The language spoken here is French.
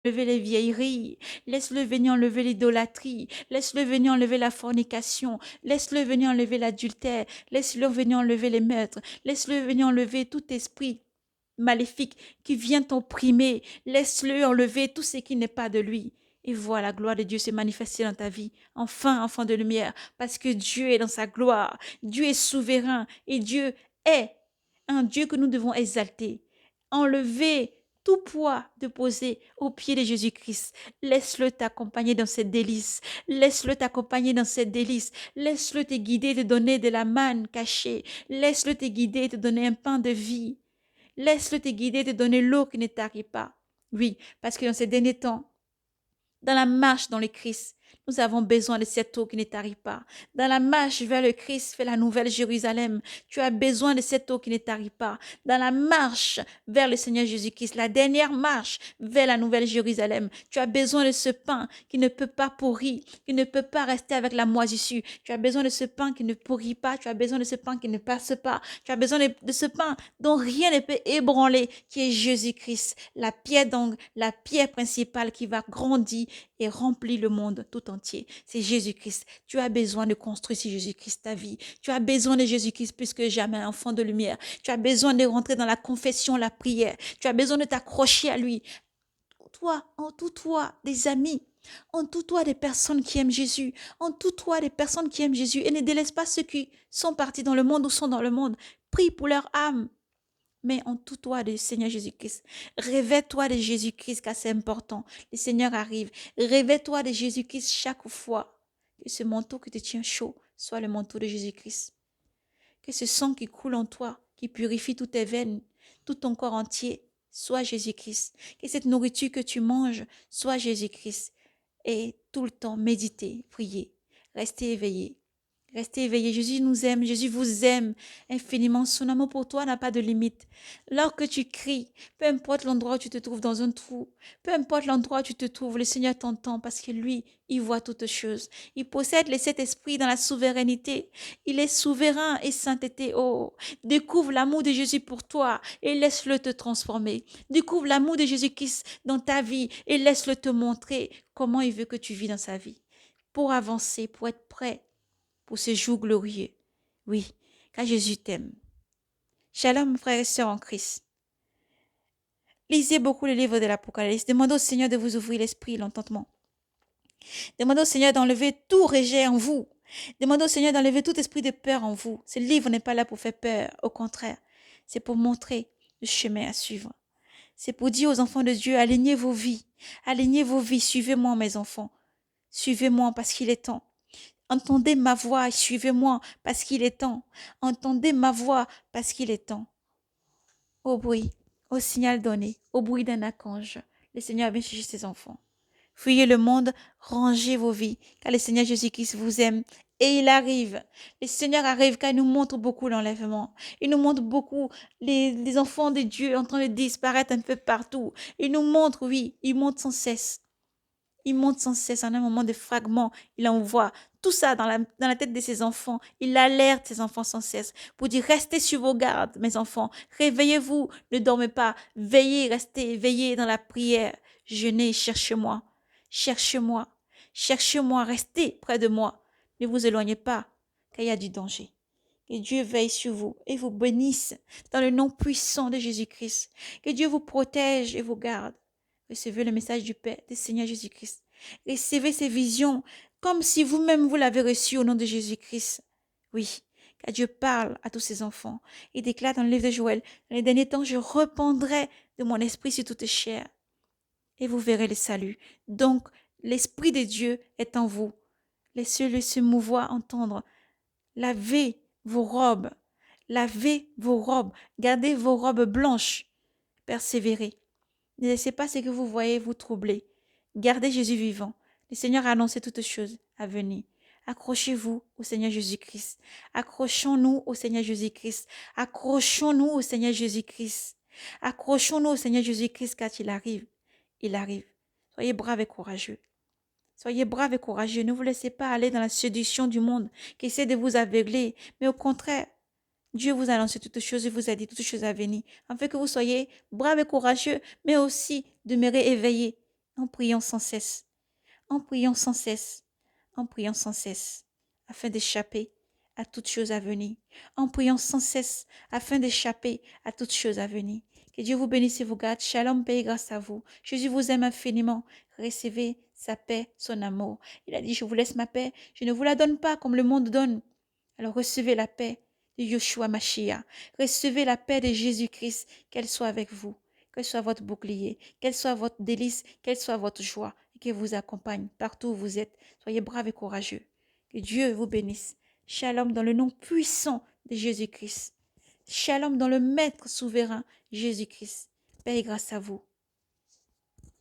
enlever les vieilleries, laisse-le venir enlever l'idolâtrie, laisse-le venir enlever la fornication, laisse-le venir enlever l'adultère, laisse-le venir enlever les meurtres, laisse-le venir enlever tout esprit maléfique qui vient t'opprimer, laisse-le enlever tout ce qui n'est pas de lui. Et vois la gloire de Dieu se manifester dans ta vie. Enfin, enfant de lumière, parce que Dieu est dans sa gloire, Dieu est souverain et Dieu est un Dieu que nous devons exalter. Enlever tout poids déposé aux pieds de Jésus-Christ. Laisse-le t'accompagner dans cette délice. Laisse-le t'accompagner dans cette délice. Laisse-le te guider, te donner de la manne cachée. Laisse-le te guider, te donner un pain de vie. Laisse-le te guider, te donner l'eau qui ne tarit pas. Oui, parce que dans ces derniers temps, dans la marche dans le Christ, nous avons besoin de cette eau qui ne tarit pas. Dans la marche vers le Christ, vers la nouvelle Jérusalem, tu as besoin de cette eau qui ne tarit pas. Dans la marche vers le Seigneur Jésus-Christ, la dernière marche vers la nouvelle Jérusalem, tu as besoin de ce pain qui ne peut pas pourrir, qui ne peut pas rester avec la moisissure. Tu as besoin de ce pain qui ne pourrit pas, tu as besoin de ce pain qui ne passe pas, tu as besoin de ce pain dont rien ne peut ébranler, qui est Jésus-Christ, la pierre d'angle, la pierre principale qui va grandir et remplir le monde tout entier. C'est Jésus-Christ. Tu as besoin de construire sur Jésus-Christ ta vie. Tu as besoin de Jésus-Christ plus que jamais, enfant de lumière. Tu as besoin de rentrer dans la confession, la prière. Tu as besoin de t'accrocher à lui. Toi, entoure-toi des amis. Entoure-toi des personnes qui aiment Jésus. Entoure-toi des personnes qui aiment Jésus et ne délaisse pas ceux qui sont partis dans le monde ou sont dans le monde. Prie pour leur âme. Mais entoure-toi du Seigneur Jésus-Christ. Réveille-toi de Jésus-Christ car c'est important. Le Seigneur arrive. Réveille-toi de Jésus-Christ chaque fois. Que ce manteau qui te tient chaud soit le manteau de Jésus-Christ. Que ce sang qui coule en toi, qui purifie toutes tes veines, tout ton corps entier, soit Jésus-Christ. Que cette nourriture que tu manges soit Jésus-Christ. Et tout le temps, méditer, prier, rester éveillé. Restez éveillés. Jésus nous aime. Jésus vous aime infiniment. Son amour pour toi n'a pas de limite. Lorsque tu cries, peu importe l'endroit où tu te trouves dans un trou, peu importe l'endroit où tu te trouves, le Seigneur t'entend parce que lui, il voit toutes choses. Il possède le Saint-Esprit dans la souveraineté. Il est souverain et sainteté. Oh, découvre l'amour de Jésus pour toi et laisse-le te transformer. Découvre l'amour de Jésus-Christ dans ta vie et laisse-le te montrer comment il veut que tu vis dans sa vie. Pour avancer, pour être prêt pour ce jour glorieux. Oui, car Jésus t'aime. Shalom, frères et sœurs en Christ. Lisez beaucoup le livre de l'Apocalypse. Demandez au Seigneur de vous ouvrir l'esprit, l'entendement. Demandez au Seigneur d'enlever tout rejet en vous. Demandez au Seigneur d'enlever tout esprit de peur en vous. Ce livre n'est pas là pour faire peur. Au contraire, c'est pour montrer le chemin à suivre. C'est pour dire aux enfants de Dieu, alignez vos vies. Alignez vos vies. Suivez-moi, mes enfants. Suivez-moi parce qu'il est temps. Entendez ma voix et suivez-moi parce qu'il est temps. Entendez ma voix parce qu'il est temps. Au bruit, au signal donné, au bruit d'un archange, le Seigneur vient chercher ses enfants. Fuyez le monde, rangez vos vies, car le Seigneur Jésus-Christ vous aime. Et il arrive. Le Seigneur arrive car il nous montre beaucoup l'enlèvement. Il nous montre beaucoup les enfants de Dieu en train de disparaître un peu partout. Il nous montre, oui, il montre sans cesse. Il monte sans cesse en un moment de fragment. Il envoie tout ça dans la tête de ses enfants. Il alerte ses enfants sans cesse pour dire restez sur vos gardes, mes enfants. Réveillez-vous, ne dormez pas. Veillez, restez, veillez dans la prière. Jeûnez, cherchez-moi. Cherchez-moi. Cherchez-moi, restez près de moi. Ne vous éloignez pas, car il y a du danger. Que Dieu veille sur vous et vous bénisse dans le nom puissant de Jésus-Christ. Que Dieu vous protège et vous garde. Recevez le message du Père, du Seigneur Jésus-Christ. Recevez ces visions comme si vous-même vous l'avez reçu au nom de Jésus-Christ. Oui, car Dieu parle à tous ses enfants. Il déclare dans le livre de Joël, dans les derniers temps, je répandrai de mon esprit sur toute chair et vous verrez le salut. Donc, l'Esprit de Dieu est en vous. Laissez-le se mouvoir, entendre. Lavez vos robes. Lavez vos robes. Gardez vos robes blanches. Persévérez. Ne laissez pas ce que vous voyez vous troubler. Gardez Jésus vivant. Le Seigneur a annoncé toutes choses à venir. Accrochez-vous au Seigneur Jésus-Christ. Accrochons-nous au Seigneur Jésus-Christ. Accrochons-nous au Seigneur Jésus-Christ. Accrochons-nous au Seigneur Jésus-Christ car il arrive. Il arrive. Soyez braves et courageux. Soyez braves et courageux. Ne vous laissez pas aller dans la séduction du monde qui essaie de vous aveugler. Mais au contraire, Dieu vous a annoncé toutes choses et vous a dit toutes choses à venir, afin que vous soyez braves et courageux, mais aussi demeurez éveillés, En priant sans cesse, en priant sans cesse, en priant sans cesse, afin d'échapper à toute chose à venir, en priant sans cesse, afin d'échapper à toute chose à venir. Que Dieu vous bénisse et vous garde. Shalom, paix et grâce à vous. Jésus vous aime infiniment. Recevez sa paix, son amour. Il a dit, je vous laisse ma paix. Je ne vous la donne pas comme le monde donne. Alors recevez la paix de Yoshua Mashiach. Recevez la paix de Jésus-Christ. Qu'elle soit avec vous. Qu'elle soit votre bouclier. Qu'elle soit votre délice. Qu'elle soit votre joie. Et qu'elle vous accompagne partout où vous êtes. Soyez braves et courageux. Que Dieu vous bénisse. Shalom dans le nom puissant de Jésus-Christ. Shalom dans le Maître souverain Jésus-Christ. Paix et grâce à vous.